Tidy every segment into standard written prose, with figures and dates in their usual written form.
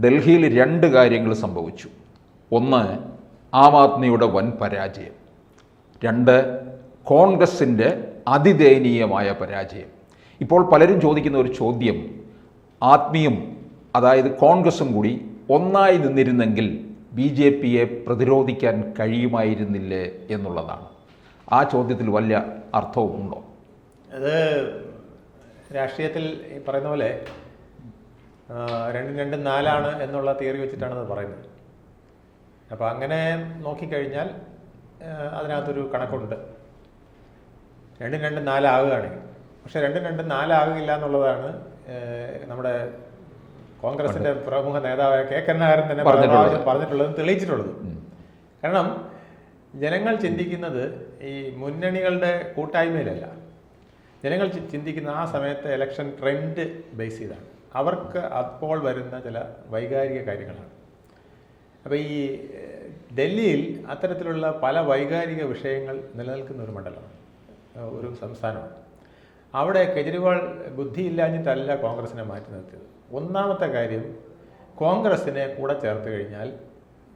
ഡൽഹിയിൽ രണ്ട് കാര്യങ്ങൾ സംഭവിച്ചു. ഒന്ന്, ആം ആദ്മിയുടെ വൻ പരാജയം. രണ്ട്, കോൺഗ്രസിൻ്റെ അതിദയനീയമായ പരാജയം. ഇപ്പോൾ പലരും ചോദിക്കുന്ന ഒരു ചോദ്യം, ആദ്മിയും അതായത് കോൺഗ്രസും കൂടി ഒന്നായി നിന്നിരുന്നെങ്കിൽ BJPയെ പ്രതിരോധിക്കാൻ കഴിയുമായിരുന്നില്ലേ എന്നുള്ളതാണ്. ആ ചോദ്യത്തിൽ വലിയ അർത്ഥവുമുണ്ടോ? അത് രാഷ്ട്രീയത്തിൽ പറയുന്ന പോലെ 2-2 4 എന്നുള്ള തിയറി വെച്ചിട്ടാണ് അത് പറയുന്നത്. അപ്പോൾ അങ്ങനെ നോക്കിക്കഴിഞ്ഞാൽ അതിനകത്തൊരു കണക്കുണ്ട്. 2-2 4 ആകുകയാണെങ്കിൽ, പക്ഷേ 2-2 4 ആകുകയില്ല എന്നുള്ളതാണ് നമ്മുടെ കോൺഗ്രസിൻ്റെ പ്രമുഖ നേതാവായ കെ കരുണാകരൻ തന്നെ പറഞ്ഞിട്ടുള്ളതും തെളിയിച്ചിട്ടുള്ളത്. കാരണം ജനങ്ങൾ ചിന്തിക്കുന്നത് ഈ മുന്നണികളുടെ കൂട്ടായ്മയിലല്ല. ജനങ്ങൾ ചിന്തിക്കുന്ന ആ സമയത്തെ ഇലക്ഷൻ ട്രെൻഡ് ബേസ് ചെയ്താണ്. അവർക്ക് അപ്പോൾ വരുന്ന ചില വൈകാരിക കാര്യങ്ങളാണ്. അപ്പോൾ ഈ ഡൽഹിയിൽ അത്തരത്തിലുള്ള പല വൈകാരിക വിഷയങ്ങൾ നിലനിൽക്കുന്ന ഒരു മണ്ഡലമാണ്, ഒരു സംസ്ഥാനമാണ്. അവിടെ കെജ്രിവാൾ ബുദ്ധിയില്ലാഞ്ഞിട്ടല്ല കോൺഗ്രസിനെ മാറ്റി നിർത്തിയത്. ഒന്നാമത്തെ കാര്യം, കോൺഗ്രസിനെ കൂടെ ചേർത്ത് കഴിഞ്ഞാൽ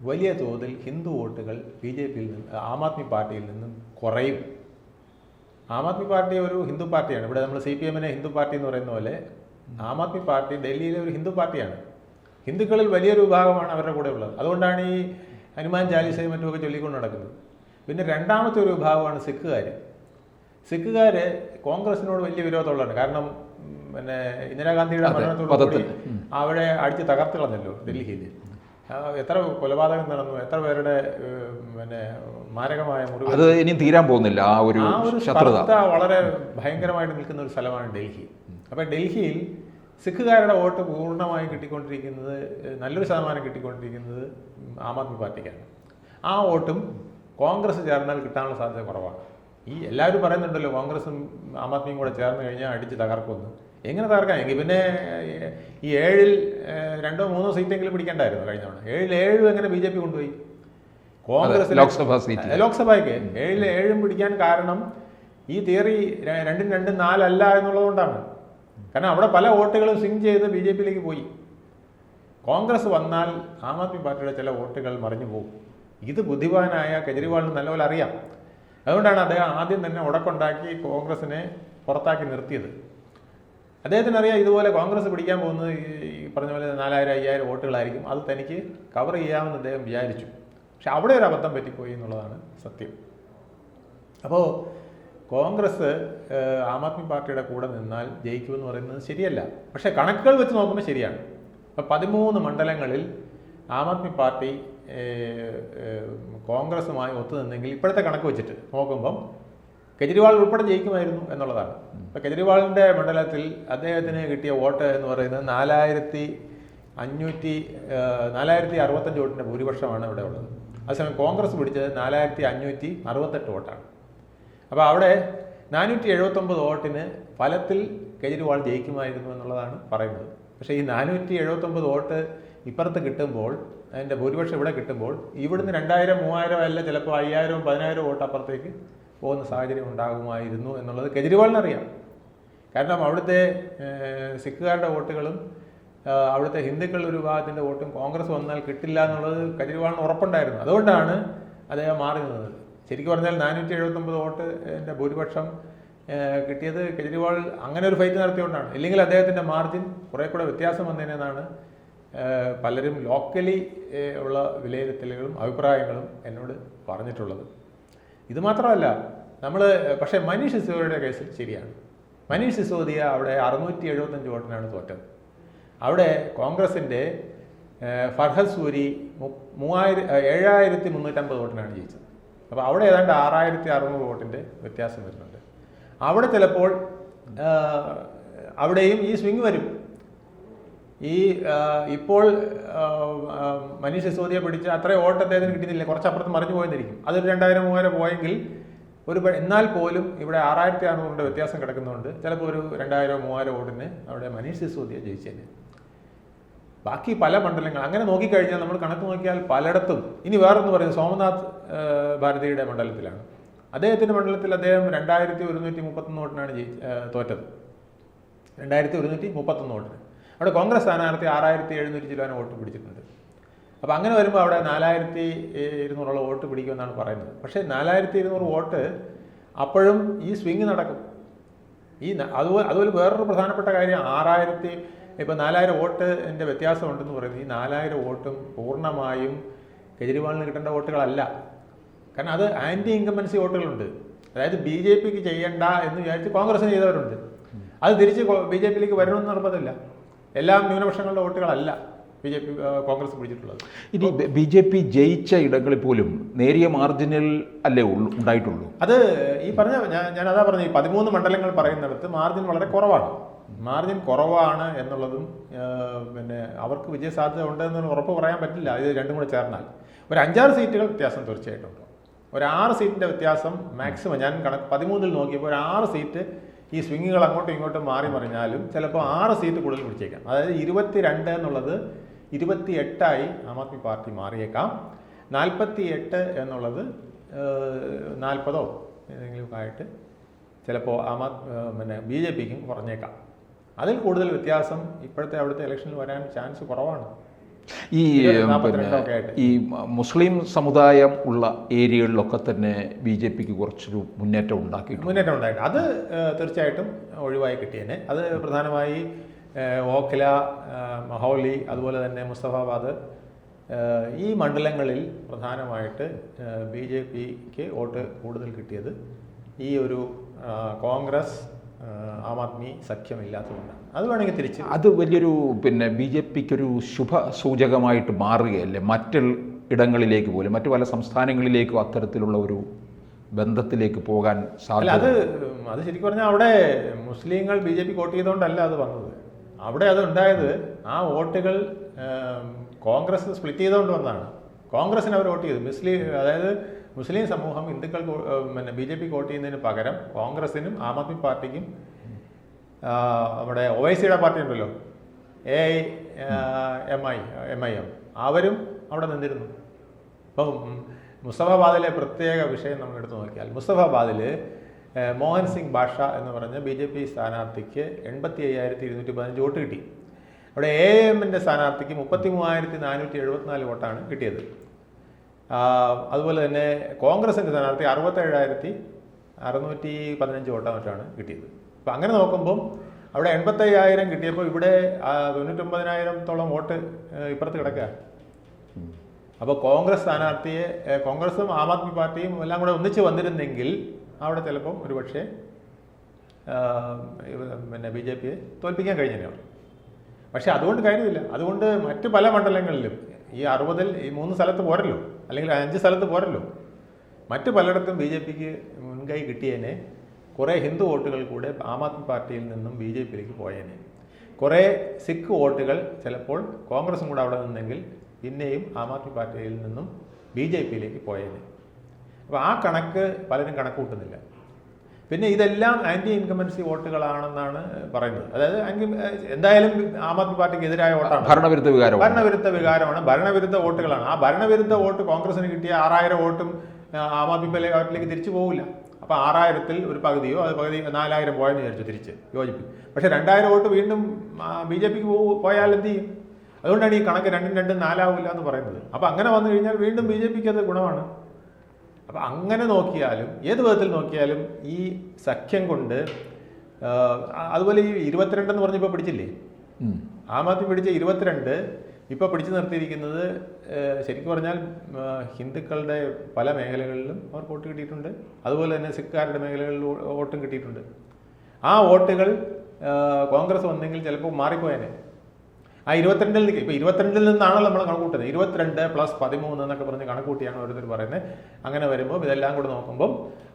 വലിയ തോതിൽ ഹിന്ദു വോട്ടുകൾ BJPയിൽ നിന്ന്, ആം ആദ്മി പാർട്ടിയിൽ നിന്നും കുറയും. ആം ആദ്മി പാർട്ടി ഒരു ഹിന്ദു പാർട്ടിയാണ്. ഇവിടെ നമ്മൾ CPMനെ ഹിന്ദു പാർട്ടി എന്ന് പറയുന്ന പോലെ ആം ആദ്മി പാർട്ടി ഡൽഹിയിലെ ഒരു ഹിന്ദു പാർട്ടിയാണ്. ഹിന്ദുക്കളിൽ വലിയൊരു വിഭാഗമാണ് അവരുടെ കൂടെ ഉള്ളത്. അതുകൊണ്ടാണ് ഈ ഹനുമാൻ ചാലീസയും മറ്റുമൊക്കെ ചൊല്ലിക്കൊണ്ട് നടക്കുന്നത്. പിന്നെ രണ്ടാമത്തെ ഒരു വിഭാഗമാണ് സിഖുകാർ കോൺഗ്രസിനോട് വലിയ വിരോധമുള്ളതാണ്. കാരണം പിന്നെ ഇന്ദിരാഗാന്ധിയുടെ മരണത്തോടുകൂടി അവിടെ അടിച്ച് തകർത്ത് കളഞ്ഞല്ലോ ഡൽഹിയിൽ. എത്ര കൊലപാതകം നടന്നു, എത്ര പേരുടെ പിന്നെ മാരകമായ മുറിവ്. അത് ഇനി തീരാൻ പോകുന്നില്ല. ആ ഒരു ശത്രുത വളരെ ഭയങ്കരമായിട്ട് നിൽക്കുന്ന ഒരു സ്ഥലമാണ് ഡൽഹി. അപ്പം ഡൽഹിയിൽ സിഖുകാരുടെ വോട്ട് പൂർണ്ണമായും കിട്ടിക്കൊണ്ടിരിക്കുന്നത്, നല്ലൊരു ശതമാനം കിട്ടിക്കൊണ്ടിരിക്കുന്നത് ആം ആദ്മി പാർട്ടിക്കാണ്. ആ വോട്ടും കോൺഗ്രസ് ചേർന്നാൽ കിട്ടാനുള്ള സാധ്യത കുറവാണ്. ഈ എല്ലാവരും പറയുന്നുണ്ടല്ലോ കോൺഗ്രസും ആം ആദ്മിയും കൂടെ ചേർന്ന് കഴിഞ്ഞാൽ അടിച്ച് തകർക്കുമെന്ന്. എങ്ങനെ തകർക്കാൻ? എങ്കിൽ പിന്നെ ഈ 7-ൽ 2-3 സീറ്റെങ്കിലും പിടിക്കേണ്ടായിരുന്നു കഴിഞ്ഞ തവണ. 7-7 എങ്ങനെ BJP കൊണ്ടുപോയി? കോൺഗ്രസ് ലോക്സഭയ്ക്ക് 7-7 പിടിക്കാൻ കാരണം ഈ തിയറി 2-2 4 അല്ല എന്നുള്ളതുകൊണ്ടാണ്. കാരണം അവിടെ പല വോട്ടുകളും സ്വിങ് ചെയ്ത് BJPയിലേക്ക് പോയി. കോൺഗ്രസ് വന്നാൽ ആം ആദ്മി പാർട്ടിയുടെ ചില വോട്ടുകൾ മറിഞ്ഞു പോകും. ഇത് ബുദ്ധിമാനായ കെജ്രിവാളിന് നല്ലപോലെ അറിയാം. അതുകൊണ്ടാണ് അദ്ദേഹം ആദ്യം തന്നെ ഉടക്കുണ്ടാക്കി കോൺഗ്രസിനെ പുറത്താക്കി നിർത്തിയത്. അദ്ദേഹത്തിന് അറിയാം ഇതുപോലെ കോൺഗ്രസ് പിടിക്കാൻ പോകുന്നത് ഈ പറഞ്ഞ പോലെ 4000-5000 വോട്ടുകളായിരിക്കും. അത് തനിക്ക് കവർ ചെയ്യാമെന്ന് അദ്ദേഹം വിചാരിച്ചു. പക്ഷെ അവിടെ ഒരു അബദ്ധം പറ്റിപ്പോയി എന്നുള്ളതാണ് സത്യം. അപ്പോൾ കോൺഗ്രസ് ആം ആദ്മി പാർട്ടിയുടെ കൂടെ നിന്നാൽ ജയിക്കുമെന്ന് പറയുന്നത് ശരിയല്ല. പക്ഷേ കണക്കുകൾ വെച്ച് നോക്കുമ്പോൾ ശരിയാണ്. അപ്പോൾ 13 മണ്ഡലങ്ങളിൽ ആം ആദ്മി പാർട്ടി കോൺഗ്രസുമായി ഒത്തുനിന്നെങ്കിൽ ഇപ്പോഴത്തെ കണക്ക് വെച്ചിട്ട് നോക്കുമ്പം കെജ്രിവാൾ ഉൾപ്പെടെ ജയിക്കുമായിരുന്നു എന്നുള്ളതാണ്. അപ്പോൾ കെജ്രിവാളിൻ്റെ മണ്ഡലത്തിൽ അദ്ദേഹത്തിന് കിട്ടിയ വോട്ട് എന്ന് പറയുന്നത് 4565 വോട്ടിൻ്റെ ഭൂരിപക്ഷമാണ് ഇവിടെ ഉള്ളത്. അതേസമയം കോൺഗ്രസ് പിടിച്ചത് 4568 വോട്ടാണ്. അപ്പോൾ അവിടെ 479 വോട്ടിന് ഫലത്തിൽ കെജ്രിവാൾ ജയിക്കുമായിരുന്നു എന്നുള്ളതാണ് പറയുന്നത്. പക്ഷേ ഈ 479 വോട്ട് ഇപ്പുറത്ത് കിട്ടുമ്പോൾ, അതിൻ്റെ ഭൂരിപക്ഷം ഇവിടെ കിട്ടുമ്പോൾ, ഇവിടുന്ന് 2000-3000 അല്ല ചിലപ്പോൾ 5000-10000 വോട്ട് അപ്പുറത്തേക്ക് പോകുന്ന സാഹചര്യം ഉണ്ടാകുമായിരുന്നു എന്നുള്ളത് കെജ്രിവാളിനറിയാം. കാരണം അവിടുത്തെ സിഖുകാരുടെ വോട്ടുകളും അവിടുത്തെ ഹിന്ദുക്കളുടെ ഒരു വിഭാഗത്തിൻ്റെ വോട്ടും കോൺഗ്രസ് വന്നാൽ കിട്ടില്ല എന്നുള്ളത് കെജ്രിവാളിന് ഉറപ്പുണ്ടായിരുന്നു. അതുകൊണ്ടാണ് അദ്ദേഹം മാറി നിന്നത്. ശരിക്കും പറഞ്ഞാൽ 479 വോട്ടിൻ്റെ ഭൂരിപക്ഷം കിട്ടിയത് കെജ്രിവാൾ അങ്ങനെ ഒരു ഫൈറ്റ് നടത്തിയോണ്ടാണ്. ഇല്ലെങ്കിൽ അദ്ദേഹത്തിൻ്റെ മാർജിൻ കുറേ കൂടെ വ്യത്യാസം വന്നതിനെന്നാണ് പലരും ലോക്കലി ഉള്ള വിലയിരുത്തലുകളും അഭിപ്രായങ്ങളും എന്നോട് പറഞ്ഞിട്ടുള്ളത്. ഇത് മാത്രമല്ല, പക്ഷേ മനീഷ് സിസോദിയയുടെ കേസിൽ ശരിയാണ്. മനീഷ് സിസോദിയ അവിടെ 675 വോട്ടിനാണ് തോറ്റത്. അവിടെ കോൺഗ്രസിൻ്റെ ഫർഹദ് സൂരി 7350 വോട്ടിനാണ് ജയിച്ചത്. അപ്പോൾ അവിടെ ഏതാണ്ട് 6600 വോട്ടിൻ്റെ വ്യത്യാസം വരുന്നുണ്ട്. അവിടെ ചിലപ്പോൾ അവിടെയും ഈ സ്വിങ് വരും. ഇപ്പോൾ മനീഷ് സിസോദിയ പിടിച്ച അത്രയും വോട്ട് അദ്ദേഹത്തിന് കിട്ടുന്നില്ല, കുറച്ചപ്പുറത്ത് മറിഞ്ഞു പോയെന്നിരിക്കും. അതൊരു 2000-3000 പോയെങ്കിൽ എന്നാൽ പോലും ഇവിടെ 6600 വ്യത്യാസം കിടക്കുന്നുണ്ട്. ചിലപ്പോൾ ഒരു 2000-3000 വോട്ടിന് അവിടെ മനീഷ് സിസോദിയ ജയിച്ചേനെ. ബാക്കി പല മണ്ഡലങ്ങൾ അങ്ങനെ നോക്കിക്കഴിഞ്ഞാൽ നമ്മൾ കണക്ക് നോക്കിയാൽ പലയിടത്തും. ഇനി വേറൊന്ന് പറയുന്നത് സോമനാഥ് ഭാരതിയുടെ മണ്ഡലത്തിലാണ്. അദ്ദേഹത്തിൻ്റെ മണ്ഡലത്തിൽ അദ്ദേഹം 2131 വോട്ടിനാണ് തോറ്റത്. 2131 വോട്ടിന്. അവിടെ കോൺഗ്രസ് സ്ഥാനാർത്ഥി 6700 ചിലവാൻ വോട്ട് പിടിച്ചിട്ടുണ്ട്. അപ്പോൾ അങ്ങനെ വരുമ്പോൾ അവിടെ 4200 വോട്ട് പിടിക്കുമെന്നാണ് പറയുന്നത്. പക്ഷേ 4200 വോട്ട് അപ്പോഴും ഈ സ്വിങ് നടക്കും. അതുപോലെ വേറൊരു പ്രധാനപ്പെട്ട കാര്യം 4000 വോട്ടിൻ്റെ വ്യത്യാസമുണ്ടെന്ന് പറയുന്നത് ഈ 4000 വോട്ടും പൂർണ്ണമായും കെജ്രിവാളിന് കിട്ടേണ്ട വോട്ടുകളല്ല. കാരണം അത് ആൻറ്റി ഇൻകംബൻസി വോട്ടുകളുണ്ട്. അതായത് BJP ചെയ്യണ്ട എന്ന് വിചാരിച്ച് കോൺഗ്രസിന് ചെയ്തവരുണ്ട്. അത് തിരിച്ച് BJP വരണമെന്ന് നിർബന്ധമില്ല. എല്ലാം ന്യൂനപക്ഷങ്ങളുടെ വോട്ടുകളല്ല കോൺഗ്രസ് പിടിച്ചിട്ടുള്ളത്. ഇനി BJP ജയിച്ച ഇടങ്ങളിൽ പോലും നേരിയ മാർജിനിൽ അല്ലേ ഉണ്ടായിട്ടുള്ളൂ. അത് ഈ പറഞ്ഞ ഞാൻ അതാ പറഞ്ഞു, ഈ 13 മണ്ഡലങ്ങൾ പറയുന്നിടത്ത് മാർജിൻ വളരെ കുറവാണ്. മാർജിൻ കുറവാണ് എന്നുള്ളതും പിന്നെ അവർക്ക് വിജയസാധ്യത ഉണ്ടെന്ന് ഉറപ്പ് പറയാൻ പറ്റില്ല. ഇത് രണ്ടും കൂടെ ചേർന്നാൽ ഒരു 5-6 സീറ്റുകൾ വ്യത്യാസം തീർച്ചയായിട്ടും ഉണ്ട്. ഒരു 6 സീറ്റിൻ്റെ വ്യത്യാസം മാക്സിമം ഞാൻ 13 നോക്കിയപ്പോൾ ഒരു 6 സീറ്റ് ഈ സ്വിങ്ങുകൾ അങ്ങോട്ടും ഇങ്ങോട്ടും മാറി മറിഞ്ഞാലും ചിലപ്പോൾ 6 സീറ്റ് കൂടുതൽ പിടിച്ചേക്കാം. അതായത് 22 എന്നുള്ളത് 28 ആം ആദ്മി പാർട്ടി മാറിയേക്കാം. 48 എന്നുള്ളത് 40 ഏതെങ്കിലും ആയിട്ട് ചിലപ്പോൾ പിന്നെ BJPക്കും കുറഞ്ഞേക്കാം. അതിൽ കൂടുതൽ വ്യത്യാസം ഇപ്പോഴത്തെ അവിടുത്തെ ഇലക്ഷനിൽ വരാൻ ചാൻസ് കുറവാണ്. ഈ ഈ മുസ്ലിം സമുദായം ഉള്ള ഏരിയകളിലൊക്കെ തന്നെ BJPക്ക് കുറച്ചൊരു മുന്നേറ്റം ഉണ്ടായിട്ട് അത് തീർച്ചയായിട്ടും ഒഴിവായി കിട്ടിയേനെ. അത് പ്രധാനമായി ഓഖല, മഹൗലി, അതുപോലെ തന്നെ മുസ്തഫാബാദ് ഈ മണ്ഡലങ്ങളിൽ പ്രധാനമായിട്ട് BJPക്ക് വോട്ട് കൂടുതൽ കിട്ടിയത് ഈ ഒരു കോൺഗ്രസ് ആം ആദ്മി സഖ്യമില്ലാത്തതുകൊണ്ടാണ്. അത് വേണമെങ്കിൽ തിരിച്ച് അത് വലിയൊരു പിന്നെ BJPക്കൊരു ശുഭ സൂചകമായിട്ട് മാറുകയല്ലേ മറ്റ് ഇടങ്ങളിലേക്ക് പോലും മറ്റു പല സംസ്ഥാനങ്ങളിലേക്കും അത്തരത്തിലുള്ള ഒരു ബന്ധത്തിലേക്ക് പോകാൻ സാധ്യത. അത് ശരിക്കും പറഞ്ഞാൽ അവിടെ മുസ്ലിങ്ങൾ BJP വോട്ട് ചെയ്തുകൊണ്ടല്ല അത് വന്നത്. അവിടെ അത് ഉണ്ടായത് ആ വോട്ടുകൾ കോൺഗ്രസ് സ്പ്ലിറ്റ് ചെയ്തുകൊണ്ട് വന്നതാണ്. കോൺഗ്രസിന് അവർ വോട്ട് ചെയ്തു. അതായത് മുസ്ലിം സമൂഹം ഹിന്ദുക്കൾ പിന്നെ BJPക്ക് വോട്ട് ചെയ്യുന്നതിന് പകരം കോൺഗ്രസിനും ആം ആദ്മി പാർട്ടിക്കും നമ്മുടെ OICയുടെ പാർട്ടി ഉണ്ടല്ലോ MIM അവരും അവിടെ നിന്നിരുന്നു. അപ്പം മുസ്തഫാബാദിലെ പ്രത്യേക വിഷയം നമ്മൾ എടുത്തു നോക്കിയാൽ മുസ്തഫാബാദിൽ മോഹൻ സിംഗ് ഭാഷ എന്ന് പറഞ്ഞ BJP സ്ഥാനാർത്ഥിക്ക് 85,215 വോട്ട് കിട്ടി. അവിടെ AIMൻ്റെ സ്ഥാനാർത്ഥിക്ക് 33,474 വോട്ടാണ് കിട്ടിയത്. അതുപോലെ തന്നെ കോൺഗ്രസിൻ്റെ സ്ഥാനാർത്ഥി 67,615 വോട്ടാണ് കിട്ടിയത്. അപ്പം അങ്ങനെ നോക്കുമ്പം അവിടെ 85,000 കിട്ടിയപ്പോൾ ഇവിടെ 99,000-ഓളം വോട്ട് ഇപ്പുറത്ത് കിടക്കുക. അപ്പോൾ കോൺഗ്രസ് സ്ഥാനാർത്ഥിയെ കോൺഗ്രസും ആം ആദ്മി പാർട്ടിയും എല്ലാം കൂടെ ഒന്നിച്ച് വന്നിരുന്നെങ്കിൽ അവിടെ ചിലപ്പം ഒരുപക്ഷെ പിന്നെ BJPയെ തോൽപ്പിക്കാൻ കഴിഞ്ഞേനെ. പക്ഷേ അതുകൊണ്ട് കാര്യമില്ല. അതുകൊണ്ട് മറ്റ് പല മണ്ഡലങ്ങളിലും ഈ 60-ൽ ഈ 3 സ്ഥലത്ത് പോരല്ലോ, അല്ലെങ്കിൽ 5 സ്ഥലത്ത് പോരല്ലോ, മറ്റ് പലയിടത്തും BJPക്ക് മുൻകൈ കിട്ടിയേനെ. കുറേ ഹിന്ദു വോട്ടുകൾ കൂടെ ആം ആദ്മി പാർട്ടിയിൽ നിന്നും BJPയിലേക്ക് പോയേനെ. കുറേ സിഖ് വോട്ടുകൾ ചിലപ്പോൾ കോൺഗ്രസും കൂടെ അവിടെ നിന്നെങ്കിൽ പിന്നെയും ആം ആദ്മി പാർട്ടിയിൽ നിന്നും BJPയിലേക്ക് പോയേനെ. അപ്പോൾ ആ കണക്ക് പലരും കണക്ക് കൂട്ടുന്നില്ല. പിന്നെ ഇതെല്ലാം ആൻറ്റി ഇൻകംബൻസി വോട്ടുകളാണെന്നാണ് പറയുന്നത്. അതായത് എന്തായാലും ആം ആദ്മി പാർട്ടിക്ക് എതിരായ വോട്ടാണ്, ഭരണവിരുദ്ധ വികാരമാണ്, ഭരണവിരുദ്ധ വോട്ടുകളാണ്. ആ ഭരണവിരുദ്ധ വോട്ട് കോൺഗ്രസിന് കിട്ടിയ 6000 വോട്ടും ആം ആദ്മി പാർട്ടിയിലേക്ക് തിരിച്ചു പോകില്ല. അപ്പോൾ 6000-ൽ ഒരു പകുതിയോ അത് പകുതി 4000 പോയെന്ന് വിചാരിച്ചു തിരിച്ച് യോജിപ്പിക്കും. പക്ഷേ 2000 വോട്ട് വീണ്ടും BJPക്ക് പോയാൽ എന്ത് ചെയ്യും? അതുകൊണ്ടാണ് ഈ കണക്ക് 2-2 4 എന്ന് പറയുന്നത്. അപ്പോൾ അങ്ങനെ വന്നു കഴിഞ്ഞാൽ വീണ്ടും BJPക്ക് അത് ഗുണമാണ്. അപ്പം അങ്ങനെ നോക്കിയാലും ഏത് വിധത്തിൽ നോക്കിയാലും ഈ സഖ്യം കൊണ്ട് അതുപോലെ ഈ 22 എന്ന് പറഞ്ഞപ്പോൾ പിടിച്ചില്ലേ, ആം ആദ്മി പിടിച്ച 22 ഇപ്പോൾ പിടിച്ചു നിർത്തിയിരിക്കുന്നത് ശരിക്കും പറഞ്ഞാൽ ഹിന്ദുക്കളുടെ പല മേഖലകളിലും അവർക്ക് വോട്ട് കിട്ടിയിട്ടുണ്ട്. അതുപോലെ തന്നെ സിഖുകാരുടെ മേഖലകളിൽ വോട്ടും കിട്ടിയിട്ടുണ്ട്. ആ വോട്ടുകൾ കോൺഗ്രസ് വന്നെങ്കിൽ ചിലപ്പോൾ മാറിപ്പോയേനെ. ആ 22-ൽ ഇപ്പോൾ 22-ൽ നിന്നാണല്ലോ നമ്മൾ കണക്കൂട്ടുന്നത്. 22 + 13 എന്നൊക്കെ പറഞ്ഞ് കണക്കൂട്ടിയാണ് ഓരോരുത്തർ പറയുന്നത്. അങ്ങനെ വരുമ്പോൾ ഇതെല്ലാം കൂടെ നോക്കുമ്പം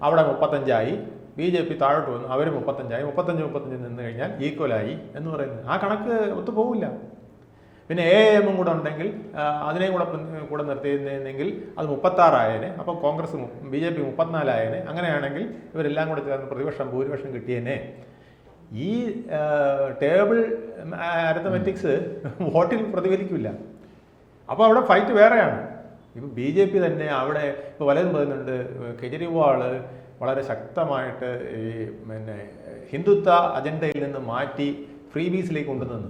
അവിടെ 35 BJP താഴോട്ട് വന്നു, അവർ 35 35 നിന്ന് കഴിഞ്ഞാൽ ഈക്വലായി എന്ന് പറയുന്നത്. ആ കണക്ക് ഒത്തുപോകില്ല. പിന്നെ AIM കൂടെ ഉണ്ടെങ്കിൽ അതിനെയും കൂടെ നിർത്തിയിരുന്നെങ്കിൽ അത് 36 അപ്പോൾ കോൺഗ്രസ് BJP 34 അങ്ങനെയാണെങ്കിൽ ഇവരെല്ലാം കൂടെ ചേർന്ന് ഭൂരിപക്ഷം കിട്ടിയേനെ. ഈ ടേബിൾ അരിത്തമെറ്റിക്സ് വോട്ടിൽ പ്രതിഫലിക്കില്ല. അപ്പോൾ അവിടെ ഫൈറ്റ് വേറെയാണ്. ഇപ്പോൾ BJP തന്നെ അവിടെ ഇപ്പോൾ പലരും പറയുന്നുണ്ട് കെജ്രിവാൾ വളരെ ശക്തമായിട്ട് ഈ പിന്നെ ഹിന്ദുത്വ അജണ്ടയിൽ നിന്ന് മാറ്റി ഫ്രീ ബീസിലേക്ക് കൊണ്ടുവന്നത്.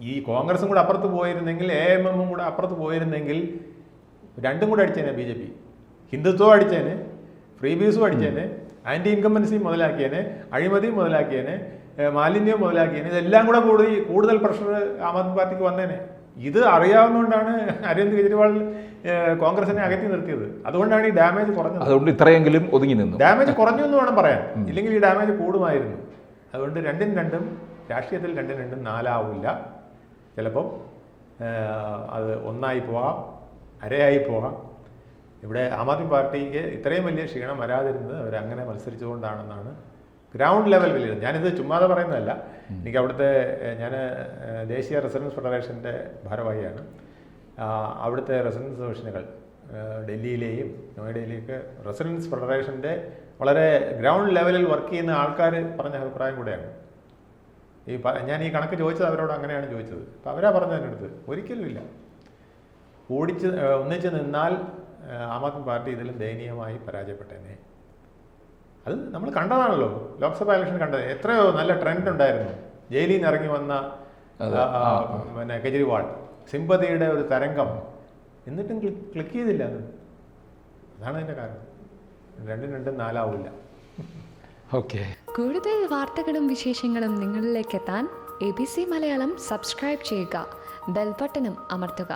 ഈ കോൺഗ്രസും കൂടെ അപ്പുറത്ത് പോയിരുന്നെങ്കിൽ AMM കൂടെ അപ്പുറത്ത് പോയിരുന്നെങ്കിൽ രണ്ടും കൂടെ അടിച്ചേനെ BJP. ഹിന്ദുത്വം അടിച്ചേനെ, ഫ്രീ ബീസും അടിച്ചേനെ, ആൻറ്റി ഇൻകംബൻസിയും മുതലാക്കിയേനെ, അഴിമതിയും മുതലാക്കിയേനെ, മാലിന്യവും മുതലാക്കിയേനെ. ഇതെല്ലാം കൂടെ കൂടുതൽ പ്രഷർ ആം ആദ്മി പാർട്ടിക്ക് വന്നേനെ. ഇത് അറിയാവുന്നതുകൊണ്ടാണ് അരവിന്ദ് കെജ്രിവാൾ കോൺഗ്രസിനെ അകറ്റി നിർത്തിയത്. അതുകൊണ്ടാണ് ഈ ഡാമേജ് കുറഞ്ഞത്. അതുകൊണ്ട് ഇത്രയെങ്കിലും ഒതുങ്ങി നിന്നു. ഡാമേജ് കുറഞ്ഞു എന്ന് വേണം പറയാൻ, ഇല്ലെങ്കിൽ ഈ ഡാമേജ് കൂടുമായിരുന്നു. അതുകൊണ്ട് രണ്ടും രാഷ്ട്രീയത്തിൽ രണ്ടും നാലാവില്ല. ചിലപ്പം അത് ഒന്നായി പോകാം, അരയായി പോകാം. ഇവിടെ ആം ആദ്മി പാർട്ടിക്ക് ഇത്രയും വലിയ ക്ഷീണം വരാതിരുന്നത് അവരങ്ങനെ മത്സരിച്ചുകൊണ്ടാണെന്നാണ് ഗ്രൗണ്ട് ലെവൽ വലിയത്. ഞാനിത് ചുമ്മാതെ പറയുന്നതല്ല. എനിക്ക് അവിടുത്തെ ഞാൻ ദേശീയ റെസിഡൻസ് ഫെഡറേഷൻ്റെ ഭാരവാഹിയാണ്. അവിടുത്തെ റെസിഡൻസ് ഡിവിഷനുകൾ ഡൽഹിയിലെയും നോയിഡയിലെയൊക്കെ റെസിഡൻസ് ഫെഡറേഷൻ്റെ വളരെ ഗ്രൗണ്ട് ലെവലിൽ വർക്ക് ചെയ്യുന്ന ആൾക്കാർ പറഞ്ഞ അഭിപ്രായം കൂടെയാണ്. ഞാൻ ഈ കണക്ക് ചോദിച്ചത് അവരോട് അങ്ങനെയാണ് ചോദിച്ചത്. അപ്പോൾ അവരാ പറഞ്ഞത് എൻ്റെ അടുത്ത് ഒരിക്കലുമില്ല, ഒന്നിച്ച് നിന്നാൽ ആം ആദ്മി പാർട്ടി ഇതിലും ദയനീയമായി പരാജയപ്പെട്ടേനെ. അത് നമ്മൾ കണ്ടതാണല്ലോ, ലോക്സഭാ ഇലക്ഷൻ കണ്ടത്. എത്രയോ നല്ല ട്രെൻഡ് ഉണ്ടായിരുന്നു. ജയിലിൽ നിന്ന് ഇറങ്ങി വന്ന പിന്നെ കെജ്രിവാൾ, സിമ്പതിയുടെ ഒരു തരംഗം, എന്നിട്ടും ക്ലിക്ക് ചെയ്തില്ല. അതാണ് അതിൻ്റെ കാരണം. രണ്ടും നാലാവില്ല. ഓക്കെ. കൂടുതൽ വാർത്തകളും വിശേഷങ്ങളും നിങ്ങളിലേക്ക് എത്താൻ ABC മലയാളം സബ്സ്ക്രൈബ് ചെയ്യുക, ബെൽ ബട്ടണും അമർത്തുക.